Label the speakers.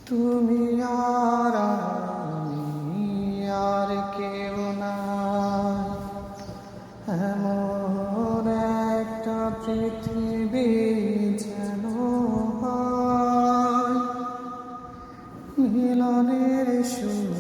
Speaker 1: তুমি আর আমি আর কেউ নাই, এমন একটা পৃথিবী যেন হয়, মিলনের সুর